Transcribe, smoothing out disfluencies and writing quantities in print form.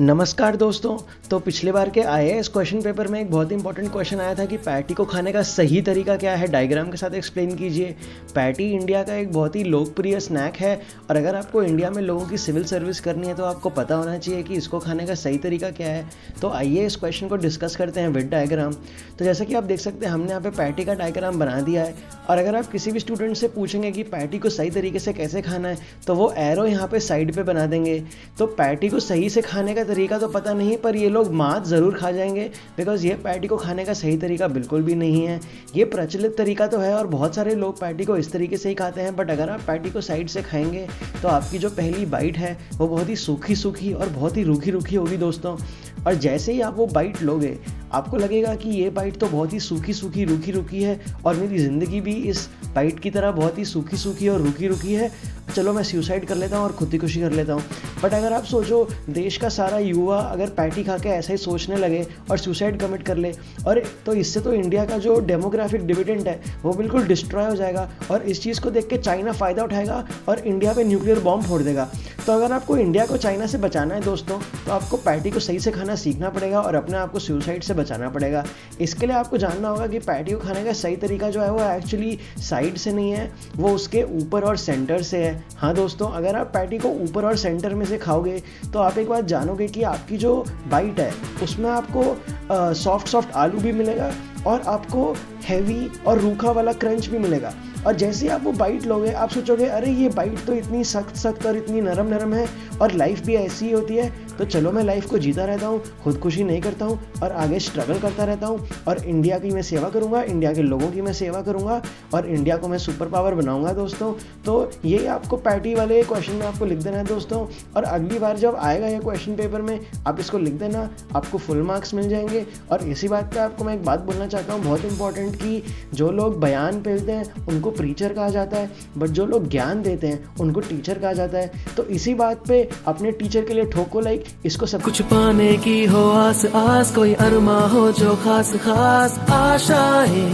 नमस्कार दोस्तों। तो पिछले बार के आईएएस क्वेश्चन पेपर में एक बहुत ही इंपॉर्टेंट क्वेश्चन आया था कि पैटी को खाने का सही तरीका क्या है, डायग्राम के साथ एक्सप्लेन कीजिए। पैटी इंडिया का एक बहुत ही लोकप्रिय स्नैक है और अगर आपको इंडिया में लोगों की सिविल सर्विस करनी है तो आपको पता होना चाहिए कि इसको खाने का सही तरीका क्या है। तो आइए इस क्वेश्चन को डिस्कस करते हैं विद डायग्राम। तो जैसा कि आप देख सकते हैं हमने यहाँ पे पैटी का डायग्राम बना दिया है और अगर आप किसी भी स्टूडेंट से पूछेंगे कि पैटी को सही तरीके से कैसे खाना है तो वो एरो यहाँ पे साइड पे बना देंगे। तो पैटी को सही से खाने का तरीका तो पता नहीं, पर ये लोग मात ज़रूर खा जाएंगे बिकॉज ये पैटी को खाने का सही तरीका बिल्कुल भी नहीं है। ये प्रचलित तरीका तो है और बहुत सारे लोग पैटी को इस तरीके से ही खाते हैं, बट अगर आप पैटी को साइड से खाएंगे तो आपकी जो पहली बाइट है वो बहुत ही सूखी सूखी और बहुत ही रूखी रूखी होगी दोस्तों। और जैसे ही आप वो बाइट लोगे आपको लगेगा कि ये बाइट तो बहुत ही सूखी सूखी रूखी रूखी है और मेरी ज़िंदगी भी इस बाइट की तरह बहुत ही सूखी सूखी और रूखी रूखी है, चलो मैं सुसाइड कर लेता हूँ और खुदकुशी कर लेता हूँ। बट अगर आप सोचो देश का सारा युवा अगर पैटी खा के ऐसा ही सोचने लगे और सुसाइड कमिट कर ले, और तो इससे तो इंडिया का जो डेमोग्राफिक डिविडेंड है वो बिल्कुल डिस्ट्रॉय हो जाएगा और इस चीज़ को देख के चाइना फ़ायदा उठाएगा और इंडिया पे न्यूक्लियर बॉम्ब फोड़ देगा। तो अगर आपको इंडिया को चाइना से बचाना है दोस्तों तो आपको पैटी को सही से खाना सीखना पड़ेगा और अपने आप को सुसाइड से बचाना पड़ेगा। इसके लिए आपको जानना होगा कि पैटी को खाने का सही तरीका जो है वो एक्चुअली साइड से नहीं है, वो उसके ऊपर और सेंटर से है। हाँ दोस्तों, अगर आप पैटी को ऊपर और सेंटर में से खाओगे तो आप एक बात जानोगे कि आपकी जो बाइट है उसमें आपको सॉफ्ट आलू भी मिलेगा और आपको हैवी और रूखा वाला क्रंच भी मिलेगा। और जैसे ही आप वो बाइट लोगे आप सोचोगे अरे ये बाइट तो इतनी सख्त और इतनी नरम है और लाइफ भी ऐसी ही होती है, तो चलो मैं लाइफ को जीता रहता हूँ, खुदकुशी नहीं करता हूँ और आगे स्ट्रगल करता रहता हूँ और इंडिया की मैं सेवा करूँगा, इंडिया के लोगों की मैं सेवा करूँगा और इंडिया को मैं सुपर पावर बनाऊँगा दोस्तों। तो ये आपको पैटी वाले क्वेश्चन में आपको लिख देना है दोस्तों, और अगली बार जब आएगा ये क्वेश्चन पेपर में आप इसको लिख देना, आपको फुल मार्क्स मिल जाएंगे। और इसी बात पर आपको मैं एक बात बोलना चाहता हूँ बहुत इंपॉर्टेंट, कि जो लोग बयान पेलते हैं उनको प्रीचर कहा जाता है, बट जो लोग ज्ञान देते हैं उनको टीचर कहा जाता है। तो इसी बात पे अपने टीचर के लिए ठोको लाइक, इसको सब कुछ पाने की हो आस आस, कोई अरमा हो जो खास खास आशाएं।